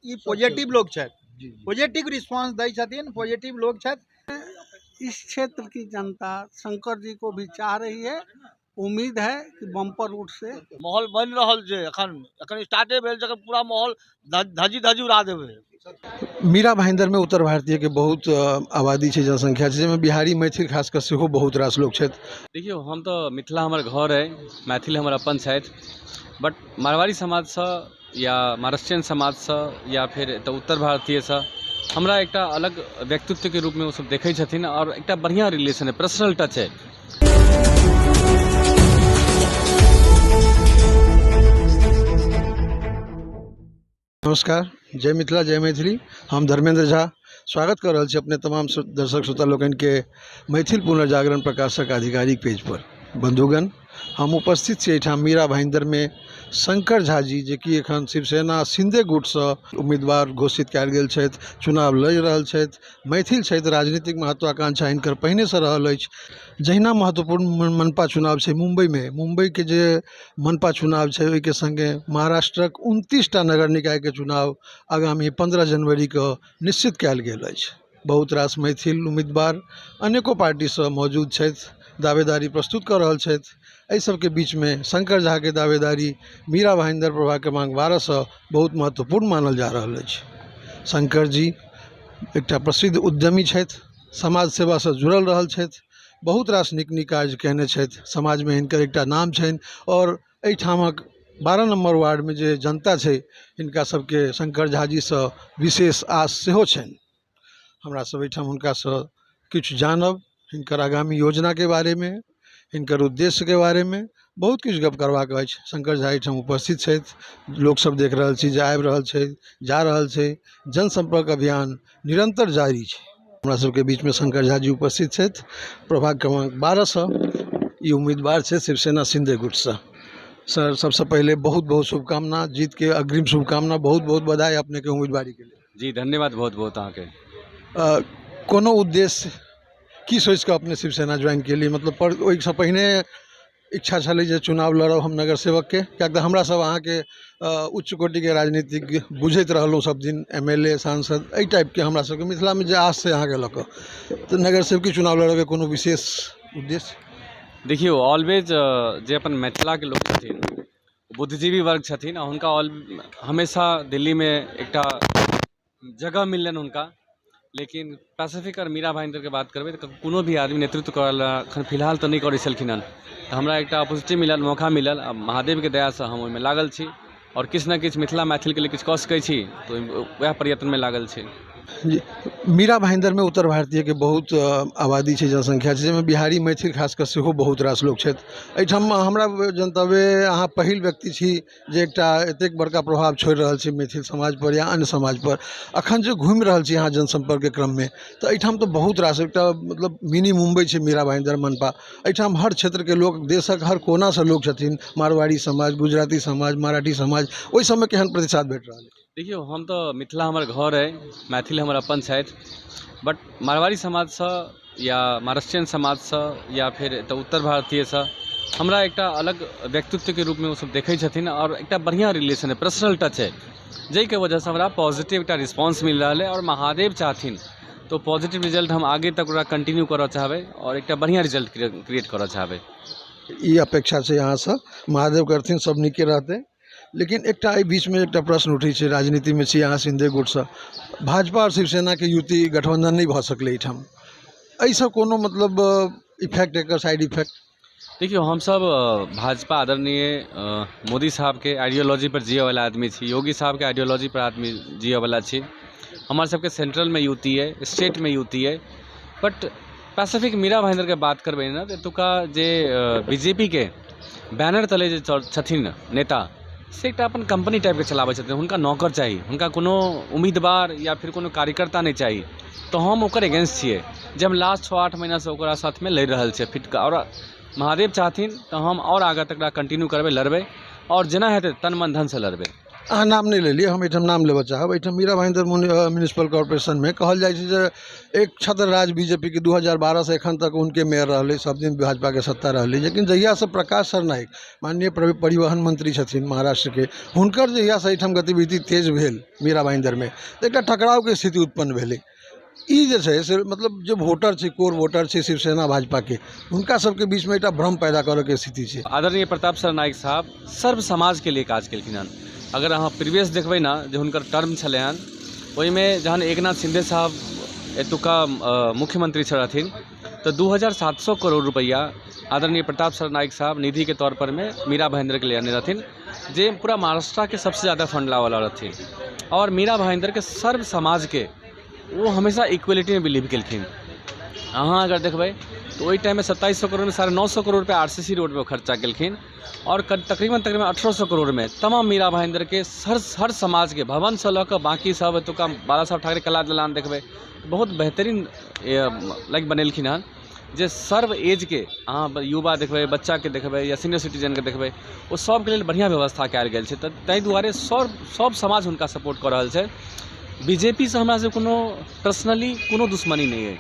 ई positive लोग छथि, positive response दै छथिन, पॉजिटिव लोग छथि। इस क्षेत्र की जनता शंकर जी को भी चाह रही है। उम्मीद है कि बम्पर रूट से माहौल बन रहल छै। एखन स्टार्टे भेल छै, पूरा माहौल धजी उड़ा देबै। मीरा भाईंदर में उत्तर भारतीय के बहुत आबादी है, जनसंख्या है, जिसमें बिहारी मैथिल खासकर से बहुत रास लोग छथि। देखियो हम तो मिथिला हमर घर है, मैथिल हमर अपन छथि, बट मारवाड़ी समाज से या महाराष्ट्रियन समाज से या फिर तो उत्तर भारतीय से हमरा एक अलग व्यक्तित्व के रूप में वो सब देखे छथिन और एक बढ़िया रिलेशन है, पर्सनल टच है। नमस्कार, जय मिथिला जय मैथिली। हम धर्मेंद्र झा स्वागत कर रहा अपने तमाम दर्शक श्रोता लोगन के मैथिल पुनर्जागरण प्रकाशक आधिकारिक पेज पर। बंधुगण, हम उपस्थित छी एठाम मीरा भाईंदर में शंकर झा जी, जे कि एखन शिवसेना सिंधे गुट से उम्मीदवार घोषित कयल गेल छथि, चुनाव लड़ रहल छथि, मैथिल छथि, राजनीतिक महत्वाकांक्षा हिनकर पहिने से रहल अछि। जहिना महत्वपूर्ण मनपा चुनाव छै मुंबई के जे मनपा चुनाव छै, ओहि के संगे महाराष्ट्रक 29टा नगर निकाय के चुनाव आगामी 15 जनवरी के निश्चित कयल गेल अछि। बहुत रास मैथिल उम्मीदवार अनेकों पार्टी से मौजूद छथि, दावेदारी प्रस्तुत कर रहल छथि। एहि सबके बीच में शंकर झा के दावेदारी मीरा भाईंदर प्रभाग क्रमांक 12 से बहुत महत्वपूर्ण मानल जा रहल अछि। शंकर जी एकटा प्रसिद्ध उद्यमी छथि, समाज सेवा से जुड़ल रहल छथि, बहुत रास नीक नीक कार्य कयने छथि, समाज में हिनकर एकटा नाम छनि और एहिठामक 12 नंबर वार्ड में जे जनता छै, हिनका सबके शंकर झा जी से विशेष आस सेहो छनि। हमरा सब एहिठाम हुनका से किछु जानब, हिनकर आगामी योजना के बारे में, हिनकर उद्देश्य के बारे में बहुत कुछ गप करबाक अछि। शंकर झा एहिठाम उपस्थित छथि, लोक सब देख रहल छी जे आबि रहल छै, जा रहल छै, जनसंपर्क अभियान निरंतर जारी छै। हमरा सबके बीच में शंकर झा जी उपस्थित छथि, प्रभाग क्रमांक 12 से ई उम्मीदवार छै शिवसेना सिंधे गुट से। सर, सबसे पहले बहुत बहुत शुभकामना, जीत के अग्रिम शुभकामना, बहुत बहुत बधाई अपने के उम्मीदवारी के लिए। जी धन्यवाद बहुत बहुत अहाँके। कोनो उद्देश्य की सोच के अपने शिवसेना ज्वाइन के लिए, मतलब ओहिसँ पहिने इच्छा छलै जे चुनाव लड़ब हम नगर सेवक के, कियाकि हमरा सब अहाँ के उच्च कोटि के राजनीतिक बुझैत रहलहुँ सब दिन, MLA सांसद एहि टाइप के हमरा सबके मिथिला में जे आस से अहाँ के लऽ कऽ, तो नगर सेवक चुनाव लड़ब के कोनो विशेष उद्देश्य? देखियो ऑलवेज जे अपन मिथिला के लोग छथिन, बुद्धिजीवी वर्ग छथिन, हुनका हमेशा दिल्ली में एक जगह मिललन हुनका। लेकिन पैसिफिक और मीरा भाईंदर के बात करबे तो कोनो भी आदमी नेतृत्व कर फिलहाल तो नहीं कर छलखिन हन, तो हमरा एक अपॉर्चुनिटी मिलल, मौका मिलल। अब महादेव के दया से हम ओहिमे लागल छी और किछु न किछु मिथिला मैथिल के लिए किछु कऽ सकै छी, तो वह प्रयत्न में लागल छी। जी, मीरा भाईंदर में उत्तर भारतीय के बहुत आबादी है, जनसंख्या है, जिसमें बिहारी मैथिल खासकर से बहुत रास लोग छथि। एहिठाम हमरा जनतव्य अहाँ पहिल व्यक्ति छी जे एकटा एतेक बड़का प्रभाव छोड़ि रहल छी मैथिल समाज पर या अन्य समाज पर। अखन जे घूमि रहल छी अहाँ जनसंपर्क के क्रम में, तो एहिठाम तो बहुत रास एकटा मतलब मिनी मुंबई है मीरा भाईंदर मनपा। एहिठाम हर क्षेत्र के लोग, देशक हर कोना से लोग छथिन, मारवाड़ी समाज, गुजराती समाज, मराठी समाज, ओहि सबमें केहन प्रतिसाद भेट रहल है? देखियो हम तो मिथिला हमर घर है, मैथिल हमर अपन छथि, बट मारवाड़ी समाज से या महाराष्ट्रियन समाज से या फिर तो उत्तर भारतीय से हमरा एक अलग व्यक्तित्व के रूप में वो सब देखे छथिन और एक बढ़िया रिलेशन है, पर्सनल टच है, जै के वजह से हमरा पॉजिटिव एक रिस्पांस मिल रहा है। और महादेव चाहथिन तो पॉजिटिव रिजल्ट हम आगे तक कंटिन्यू करना चाहबे और एक बढ़िया रिजल्ट क्रिएट करना चाहबे। ये अपेक्षा से यहाँ से महादेव करथिन, सब नीके रहते। लेकिन एक बीच में एक प्रश्न उठी है, राजनीति में छी यहाँ सिंधे गुट से, भाजपा और शिवसेना के युति गठबंधन नहीं भ सकले एहिठाम, ऐसा कोनो मतलब इफेक्ट, एक साइड इफेक्ट? देखियो हम सब भाजपा आदरणीय मोदी साहब के आइडियोलॉजी पर जिये वाला आदमी छी, योगी साहब के आइडियोलॉजी पर आदमी जिये वाला छी। हमारे सबके सेंट्रल में युति है, स्टेट में युति है, बट पैसिफिक मीरा भाईंदर के बात करबे ना तो एतुका जे बीजेपी के बैनर तले जे छथिन नेता से एक अपन कंपनी टाइप के चलाबै छथिन, हुनका नौकर चाहिए, हुनका कोनो उम्मीदवार या फिर कोनो कार्यकर्ता नहीं चाहिए। तो हम ओकर अगेंस्ट छिए, जब हम लास्ट 6-8 महीना से ओकरा साथ में लड़ रहल छिए फिट का, और महादेव चाहथिन तो हम और आगे तक कंटिन्यू करबे, लड़बे और जेना हेतै तन मन धन से लड़बे। अहाँ नाम नहीं ले लिए, हम एठम नाम लेबऽ चाहब। एठम मीरा भाईंदर म्यूनिसिपल कॉर्पोरेशन में कहल जाइ छै जे एक छत्र राज बीजेपी के 2012 से एखन तक उनके मेयर रहले, सब दिन भाजपा के सत्ता रहले। लेकिन जहिया से प्रकाश सरनाइक माननीय परिवहन मंत्री छथिन महाराष्ट्र के, हुनकर जहिया से एठम गतिविधि तेज भेल मीरा भाईंदर में, तो एक टकराव के स्थिति उत्पन्न भेलै। ई जे छै से मतलब जो वोटर छै, कोर वोटर छै शिवसेना भाजपा के, उनका सबके बीच में एक भ्रम पैदा करे के स्थिति छै। आदरणीय प्रताप सरनाइक साहब सर्व समाज के लिए काज केलखिन हन। अगर अहाँ प्रीवियस देखबै ना जे हुनकर टर्म छलै हन, ओहिमे जहन एकनाथ शिंदे साहब एतुका मुख्यमंत्री छलथिन तो 2700 करोड़ रुपया आदरणीय प्रताप सरनाइक साहब निधि के तौर पर में मीरा भाईंदर के लिए आने रहथिन, जे पूरा महाराष्ट्र के सबसे ज़्यादा फंड लावाला रहथिन। और मीरा भाईंदर के सर्व समाज के वो हमेशा इक्वलिटी में बिलीव केलखिन। अहाँ अगर देखबै तो वही टाइम में 2700 करोड़ में 950 करोड़ रुपया RCC रोड पर खर्चा केलखिन, और तकरीबन 1800 करोड़ में तमाम मीरा भाईंदर के हर समाज के भवन से लऽ कऽ बाकी सब एतुका बाला साहब ठाकरे कला दलान देखबै बहुत बेहतरीन लाइक बनेलखिन हन, जे सर्व एज के अहाँ युवा देखबै, बच्चा के देखबै या सीनियर सिटीजन के देखबै, वो सबके लेल बढ़िया व्यवस्था कयल गेल छै। ताहि दुआरे सब समाज हुनका सपोर्ट कऽ रहल छै। बीजेपी से हमरा से कोनो पर्सनली कोनो दुश्मनी नहीं है।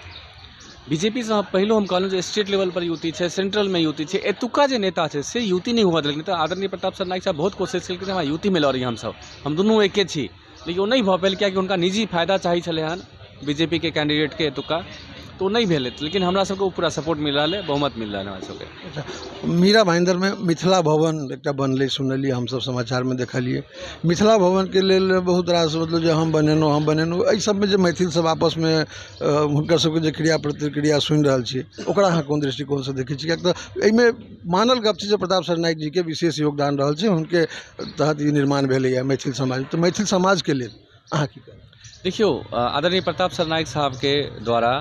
बीजेपी से पहलो हम कहलहुँ जे स्टेट लेवल पर युति है, सेंट्रल में युति है, एतुका जे नेता है से युति नहीं हुआ देलखिन। तो आदरणीय प्रताप सरनाइक साहब बहुत कोशिश केलखिन हमरा युति में लऽ रही हम दुनू एके छी, लेकिन वो नहीं भऽ पायल, कियाकि हुनका निजी फायदा चाही छलै हन बीजेपी के कैंडिडेट के एतुका, तो नहीं भेल। लेकिन हमरा सबके पूरा सपोर्ट मिल रहा है, बहुमत मिल रहा है हमरा सबके। अच्छा, मीरा भाईंदर में मिथिला भवन एक बनले, सुनलिए हम सब समाचार में देखलिए। मिथिला भवन के लेल बहुत रास मतलब जो हम बनेलहुँ एहि सब में जो मैथिल सब आपस में हुनकर सबके जो क्रिया प्रतिक्रिया सुनि रहल छियै, ओकरा अहाँ कोन दृष्टिकोण से देखै छी? कियाकि तऽ एहिमे मानल गप छै जे प्रताप सरनाइक जी के विशेष योगदान रहल छै, हुनके तहत ई निर्माण भेलैए मैथिल समाज। तो मैथिल समाज के लेल अहाँ की कहब? देखियो, आदरणीय प्रताप सरनाइक साहब के द्वारा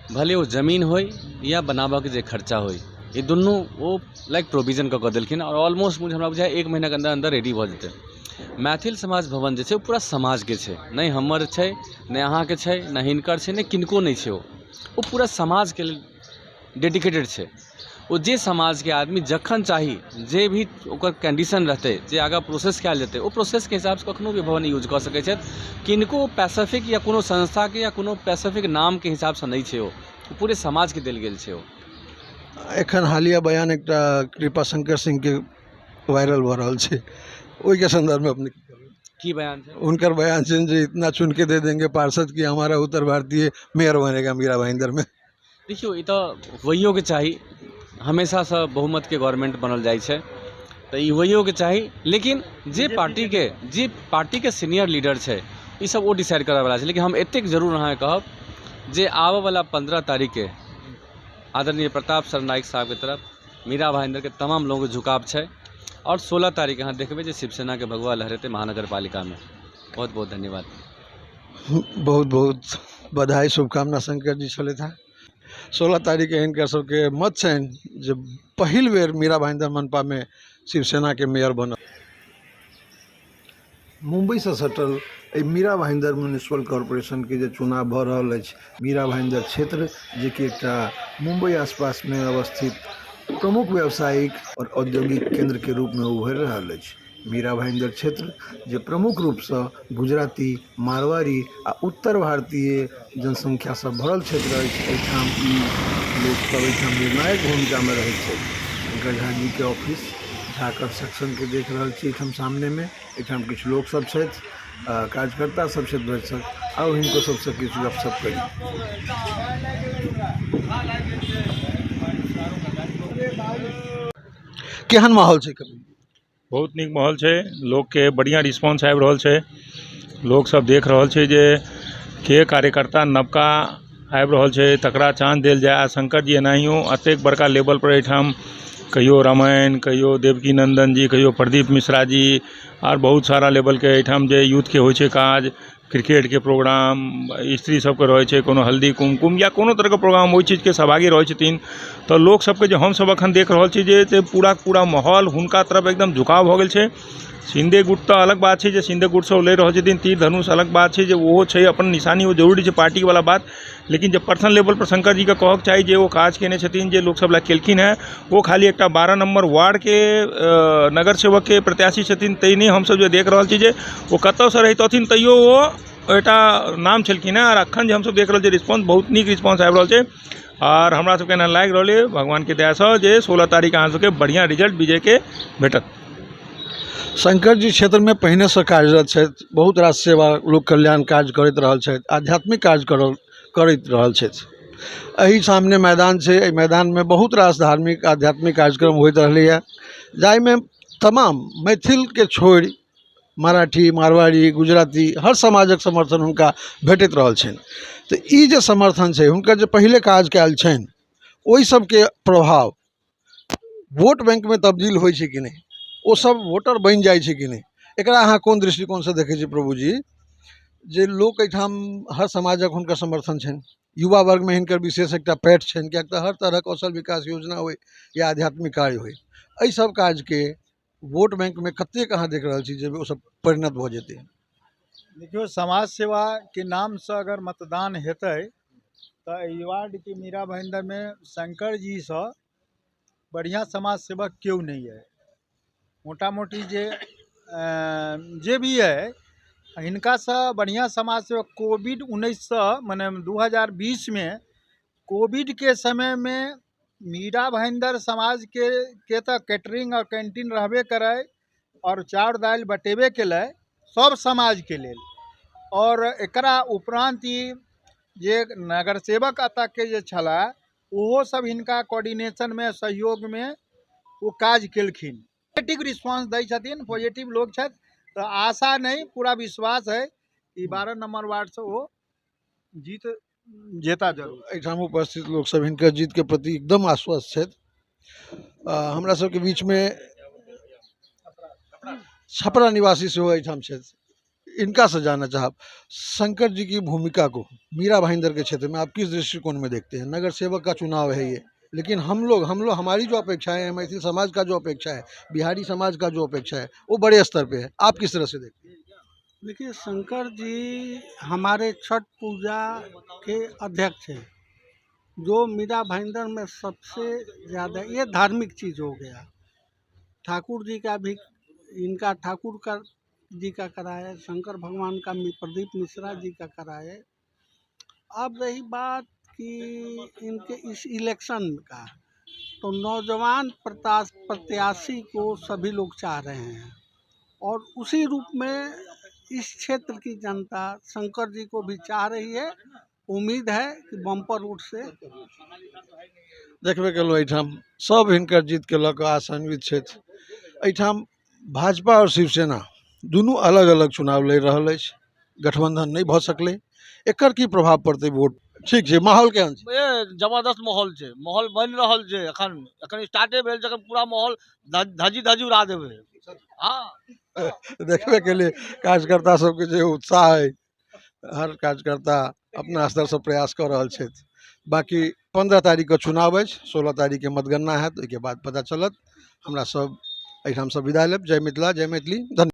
भले वो जमीन हो या बनाबऽ के जे खर्चा हो, ये दुनू वो लाइक प्रोविजन कऽ देलखिन, और ऑलमोस्ट मुझे हमरा बुझाय 1 महीना के अंदर अंदर रेडी भऽ जेतै। मैथिल समाज भवन जे छै वो पूरा समाज के छै, नहीं हमर छै, नहीं अहाँ के छै, नहीं हिनकर छै, नहीं किनको नहीं छै। वो पूरा समाज के लेल डेडिकेटेड छै। वो जे समाज के आदमी जखन चाही जे भी ओकर कंडीशन रहते, जे आगा प्रोसेस कयल जेतै, वो प्रोसेस के हिसाब से कखनो भी भवन यूज कऽ सकै छथि। किनको पैसिफिक या कोनो संस्था के या कोनो पैसिफिक नाम के हिसाब से नहीं छै, वो पूरे समाज के देल गेल छै। वो एखन हालिया बयान एकटा कृपा शंकर सिंह के वायरल भऽ रहल छै, ओहि के संदर्भ में अपने की बयान छै? उनकर बयान छै जे इतना चुन के दे देंगे पार्षद कि हमारा उत्तर भारतीय मेयर बनेगा मीरा भाईंदर में। देखियो, ई तो वहियो के चाही, हमेशा से बहुमत के गवर्नमेंट बनल जाइ छै, तो ई वहियो के चाही। लेकिन जे पार्टी के सीनियर लीडर छै, ई सब वो डिसाइड करय वाला छै। लेकिन हम एतेक जरूर अहाँ कहब जे आबऽ वाला 15 तारीख के आदरणीय प्रताप सरनाइक साहब के तरफ मीरा भाईंदर के तमाम लोगों के झुकाव छै, और 16 तारीख यहाँ देखबै जे शिवसेना के भगवा लहरेते महानगर पालिका में। बहुत बहुत धन्यवाद, बहुत बहुत बधाई, शुभकामना शंकर जी छलथि हैं। 16 तारीख के हिनकर सबके मत छनि जे पहिल बेर मीरा भाईंदर मनपा में शिवसेना के मेयर बनल। मुंबई से सटल मीरा भाईंदर म्यूनिसिपल कॉर्पोरेशन के जो चुनाव भऽ रहल अछि, मीरा भाईंदर क्षेत्र जे कि एकटा मुंबई आसपास में अवस्थित प्रमुख व्यावसायिक और औद्योगिक केंद्र के रूप में उभरि रहल अछि। मीरा भाईंदर क्षेत्र जो प्रमुख रूप से गुजराती, मारवाड़ी आ उत्तर भारतीय जनसंख्या से भरल क्षेत्र अछि। एहिठाम ई लोकसभ एहिठाम निर्णायक भूमिका में रहैत छथि। गढ़ा जी के ऑफिस झा कंस्ट्रक्शन के देख रहल छी एहिठाम सामने में। एहिठाम किछु लोक सब छथि, कार्यकर्ता सब छथि दर्शक, आउ हिनको सबसे किछु गपशप करी। केहन माहौल छै? बहुत नीक माहौल छै, लोग के बढ़िया रिस्पांस आबि रहल छै। लोग सब देख रहल छै जे के कार्यकर्ता नवका आबि रहल छै तकरा चांस देल जाय। शंकर जी एनाहियो अतेक बड़का लेवल पर एहिठाम कहियो रामायण, कहियो देवकी नंदन जी, कहियो प्रदीप मिश्रा जी, और बहुत सारा लेवल के एहिठाम जे यूथ के होइ छै काज, क्रिकेट के प्रोग्राम, स्त्री सबके रहै छै, कोनो हल्दी कुमकुम या कोनो तरह के प्रोग्राम, ओहि चीज के सहभागी रहै छथिन। तो लोग सबके जे हम सब अखन देख रहल छी जे पूरा माहौल हुनका तरफ एकदम झुकाव भऽ गेल छै। शिंदे गुट तो अलग बात है, जो शिंदे गुट से ले रहे छथिन तीर धनुष अलग बात है, जो वो है अपन निशानी वो जरूरी है पार्टी वाला बात। लेकिन जब पर्सनल लेवल पर शंकर जी का कहक चाहिए जे वो काज केने छथिन जे लोकसभा ला केलखिन है, वो खाली एक 12 नंबर वार्ड के नगर सेवक के प्रत्याशी छथिन। तै नहीं हम सब जो देख रहा छी जे वो कतौ से रहितथिन तैयो वो एटा नाम छलखिन है। और अखन जे हम सब देख रहल छी रिस्पांस बहुत नीक रिस्पांस आबि रहल छै और हमरा सबके एना लागि रहल है भगवान के दया से जे 16 तारीख अहाँ सबके बढ़िया रिजल्ट विजय के भेटत। शंकर जी क्षेत्र में पहिने से कार्यरत छथि, बहुत रास सेवा लोक कल्याण कार्य करैत रहल छथि, आध्यात्मिक कार्य करैत रहल छथि। एहि सामने मैदान छै, एहि मैदान में बहुत रास धार्मिक आध्यात्मिक कार्यक्रम होइत रहलैए, जाहिमे तमाम मैथिल के छोड़ि मराठी मारवाड़ी गुजराती हर समाजक समर्थन हुनका भेटैत रहल छनि। तो ई जे समर्थन छै हुनकर जे पहिले काज कयल छनि ओहि सबके प्रभाव वोट बैंक में तब्दील होइ छै कि नहीं, वो सब वोटर बन जाइ छै कि नहीं, एकरा अहाँ कोन दृष्टिकोण से देखै छी प्रभु जी? जे लोक एहिठाम हर समाजक हुनकर समर्थन छनि, युवा वर्ग में हिनकर विशेष एकटा पैठ छनि, किएक तऽ हर तरह कौशल विकास योजना होय या आध्यात्मिक कार्य होय, एहि सब काज के वोट बैंक में कतेक अहाँ देख रहल छी जे वो सब परिणत भऽ जेतै? देखियो, समाज सेवा के नाम से अगर मतदान हेतै तो ई वार्ड के मीरा भाईंदर में शंकर जी से बढ़िया समाज सेवक क्यों नहीं है। मोटा मोटी जे भी है इनका से बढ़िया समाज सेवक कोविड-19 से माने 2020 में कोविड के समय में मीरा भाईंदर समाज के तो कैटरिंग और कैंटीन रहबे करे और चाउर दाल बटेबे केले सब समाज के लेल। और एकरा उपरांत ही जे नगर सेवक अतः के जे छला ओहो सब हिनका कोऑर्डिनेशन में सहयोग में वो काज केलखिन, पॉजिटिव रिस्पांस दै छथिन, पॉजिटिव लोग छथि। तो आशा नहीं पूरा विश्वास है कि 12 नंबर वार्ड से वो जेता जरूर। एहिठाम उपस्थित लोग सब हिनकर जीत के प्रति एकदम आश्वस्त छथि। हमरा सबके बीच में छपरा निवासी सेहो एहिठाम छथि, इनका से जानना चाहब शंकर जी की भूमिका को मीरा भाईंदर के क्षेत्र में आप किस दृष्टिकोण में देखते हैं? नगर सेवक का चुनाव है ये, लेकिन हम लोग हमारी जो अपेक्षाएं हैं, मैथिल समाज का जो अपेक्षा है, बिहारी समाज का जो अपेक्षा है वो बड़े स्तर पे है, आप किस तरह से देखते हैं? देखिए, शंकर जी हमारे छठ पूजा के अध्यक्ष हैं, जो मीरा भाईंदर में सबसे ज़्यादा ये धार्मिक चीज़ हो गया। ठाकुर जी का भी इनका ठाकुर का जी का कराए, शंकर भगवान का प्रदीप मिश्रा जी का कराए। अब रही बात कि इनके इस इलेक्शन का, तो नौजवान प्रत्याशी को सभी लोग चाह रहे हैं और उसी रूप में इस क्षेत्र की जनता शंकर जी को भी चाह रही है। उम्मीद है कि बम्पर वोट से देखबे केलहुँ एहिठाम सब हिनकर जीत के लऽ कऽ आशान्वित छथि। एहिठाम भाजपा और शिवसेना दुनू अलग अलग चुनाव लड़ि रहल अछि, गठबंधन नहीं भऽ सकलै, एकर की प्रभाव पड़तै वोट? ठीक छै, माहौल केहन छै? ये जबरदस्त माहौल छै, माहौल बन रहल छै, एखन स्टार्टे भेल छै, पूरा माहौल धजी धजी उड़ा देबै। हाँ देखबे केलिए कार्यकर्ता सबके जे उत्साह है, हर कार्यकर्ता अपना स्तर से प्रयास कर रहल छथि। बाकी 15 तारीख के चुनाव अछि, 16 तारीख के मतगणना हैत, ओहिके बाद पता चलत। हमरा सब एहिठाम से विदा लेब। जय मिथिला, जय मैथिली, धन्यवाद।